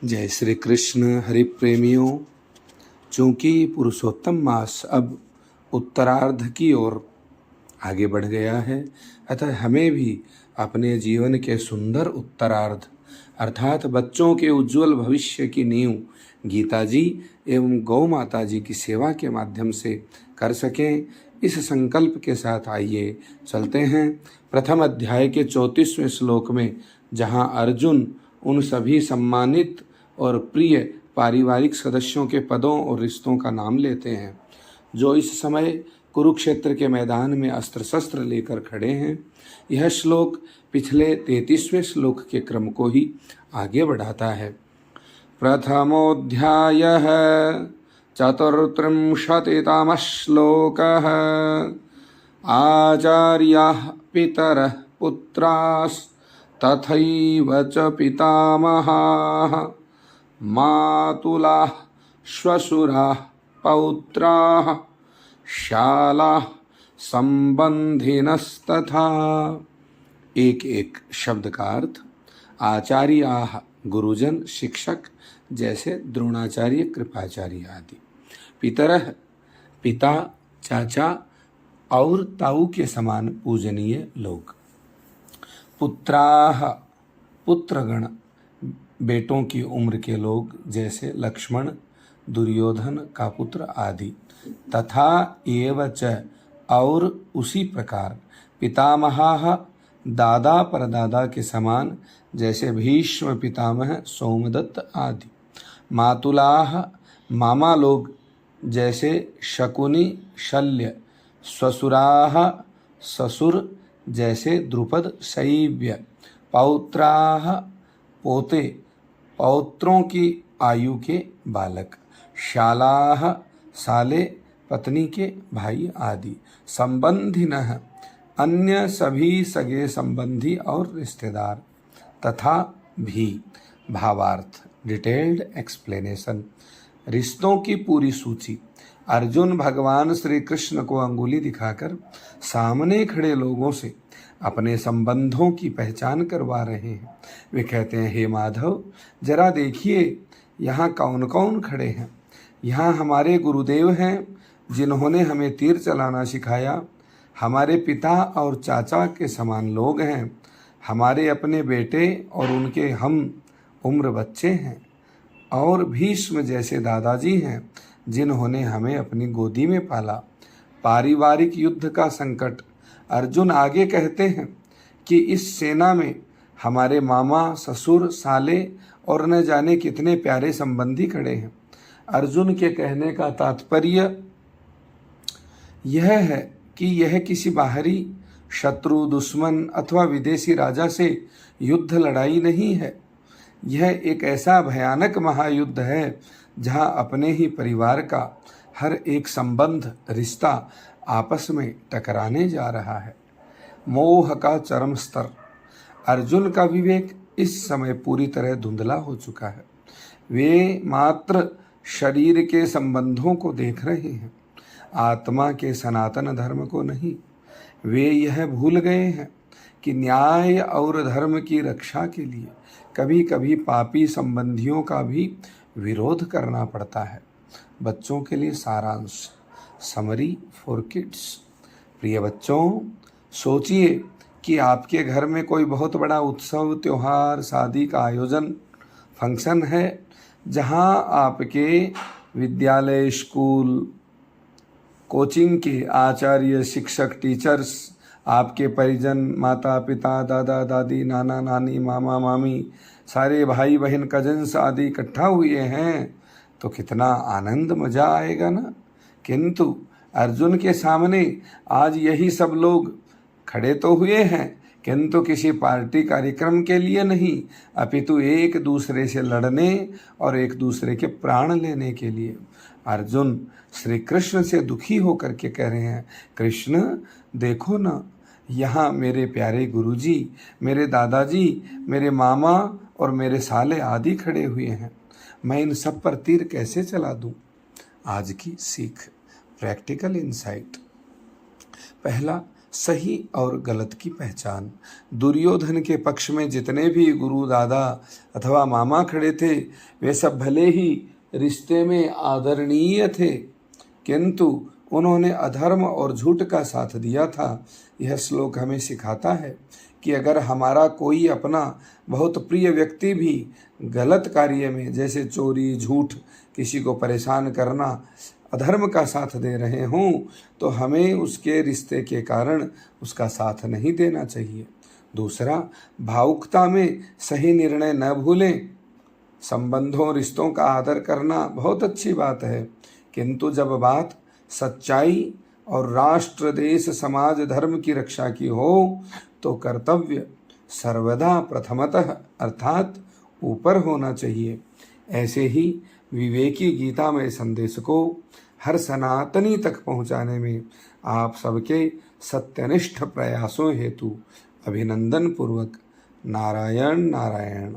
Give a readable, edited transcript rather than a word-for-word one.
जय श्री कृष्ण। हरि प्रेमियों, चूँकि पुरुषोत्तम मास अब उत्तरार्ध की ओर आगे बढ़ गया है, अतः हमें भी अपने जीवन के सुंदर उत्तरार्ध अर्थात बच्चों के उज्जवल भविष्य की नींव गीता जी एवं गौ माता जी की सेवा के माध्यम से कर सकें, इस संकल्प के साथ आइए चलते हैं प्रथम अध्याय के 34वें श्लोक में, जहाँ अर्जुन उन सभी सम्मानित और प्रिय पारिवारिक सदस्यों के पदों और रिश्तों का नाम लेते हैं जो इस समय कुरुक्षेत्र के मैदान में अस्त्र शस्त्र लेकर खड़े हैं। यह श्लोक पिछले 33वें श्लोक के क्रम को ही आगे बढ़ाता है। प्रथमोऽध्यायः चतुर्त्रिंशत्तमः श्लोकः। आचार्याः पितरः पुत्रास्तथैव च पितामहाः मातुलाः श्वशुराः पौत्राः शालाः संबंधिनस्तथा। एक एक शब्द का अर्थ। आचार्याः गुरुजन शिक्षक जैसे द्रोणाचार्य कृपाचार्य आदि। पितरः पिता चाचा और ताऊ के समान पूजनीय लोग। पुत्राः पुत्रगण बेटों की उम्र के लोग जैसे लक्ष्मण दुर्योधन का पुत्र आदि। तथा एव च और उसी प्रकार पितामहाः दादा परदादा के समान जैसे भीष्म पितामह सोमदत्त आदि। मातुलाः मामा लोग जैसे शकुनी शल्य। श्वशुराः ससुर जैसे द्रुपद शैब्य। पौत्राः पोते पौत्रों की आयु के बालक। शालाः साले पत्नी के भाई आदि। संबंधिनः अन्य सभी सगे संबंधी और रिश्तेदार। तथा भी भावार्थ डिटेल्ड एक्सप्लेनेशन। रिश्तों की पूरी सूची। अर्जुन भगवान श्री कृष्ण को अंगुली दिखाकर सामने खड़े लोगों से अपने संबंधों की पहचान करवा रहे हैं। वे कहते हैं, हे माधव, जरा देखिए यहाँ कौन कौन खड़े हैं। यहाँ हमारे गुरुदेव हैं जिन्होंने हमें तीर चलाना सिखाया। हमारे पिता और चाचा के समान लोग हैं। हमारे अपने बेटे और उनके हम उम्र बच्चे हैं। और भीष्म जैसे दादाजी हैं जिन्होंने हमें अपनी गोदी में पाला। पारिवारिक युद्ध का संकट। अर्जुन आगे कहते हैं कि इस सेना में हमारे मामा ससुर साले और न जाने कितने प्यारे संबंधी खड़े हैं। अर्जुन के कहने का तात्पर्य यह है कि यह किसी बाहरी शत्रु दुश्मन अथवा विदेशी राजा से युद्ध लड़ाई नहीं है। यह एक ऐसा भयानक महायुद्ध है जहां अपने ही परिवार का हर एक संबंध रिश्ता आपस में टकराने जा रहा है। मोह का चरम स्तर। अर्जुन का विवेक इस समय पूरी तरह धुंधला हो चुका है। वे मात्र शरीर के संबंधों को देख रहे हैं, आत्मा के सनातन धर्म को नहीं। वे यह भूल गए हैं कि न्याय और धर्म की रक्षा के लिए कभी कभी पापी संबंधियों का भी विरोध करना पड़ता है। बच्चों के लिए सारांश। Summary for kids. प्रिय बच्चों, सोचिए कि आपके घर में कोई बहुत बड़ा उत्सव त्योहार शादी का आयोजन फंक्शन है जहां आपके विद्यालय स्कूल कोचिंग के आचार्य शिक्षक टीचर्स आपके परिजन माता पिता दादा दादी नाना नानी मामा मामी सारे भाई बहन कजन्स आदि इकट्ठा हुए हैं तो कितना आनंद मज़ा आएगा ना। किंतु अर्जुन के सामने आज यही सब लोग खड़े तो हुए हैं किंतु किसी पार्टी कार्यक्रम के लिए नहीं, अपितु एक दूसरे से लड़ने और एक दूसरे के प्राण लेने के लिए। अर्जुन श्री कृष्ण से दुखी होकर के कह रहे हैं, कृष्ण देखो ना, यहाँ मेरे प्यारे गुरुजी, मेरे दादाजी, मेरे मामा और मेरे साले आदि खड़े हुए हैं। मैं इन सब पर तीर कैसे चला दूँ। आज की सीख प्रैक्टिकल इंसाइट। पहला, सही और गलत की पहचान। दुर्योधन के पक्ष में जितने भी गुरु दादा अथवा मामा खड़े थे वे सब भले ही रिश्ते में आदरणीय थे, किंतु उन्होंने अधर्म और झूठ का साथ दिया था। यह श्लोक हमें सिखाता है कि अगर हमारा कोई अपना बहुत प्रिय व्यक्ति भी गलत कार्य में, जैसे चोरी, झूठ, किसी को परेशान करना, अधर्म का साथ दे रहे हों, तो हमें उसके रिश्ते के कारण उसका साथ नहीं देना चाहिए। दूसरा, भावुकता में सही निर्णय न भूलें। संबंधों, रिश्तों का आदर करना बहुत अच्छी बात है, किंतु जब बात सच्चाई और राष्ट्र, देश, समाज, धर्म की रक्षा की हो तो कर्तव्य सर्वदा प्रथमतः अर्थात ऊपर होना चाहिए। ऐसे ही विवेकी गीतामय संदेश को हर सनातनी तक पहुंचाने में आप सबके सत्यनिष्ठ प्रयासों हेतु अभिनंदन पूर्वक नारायण नारायण।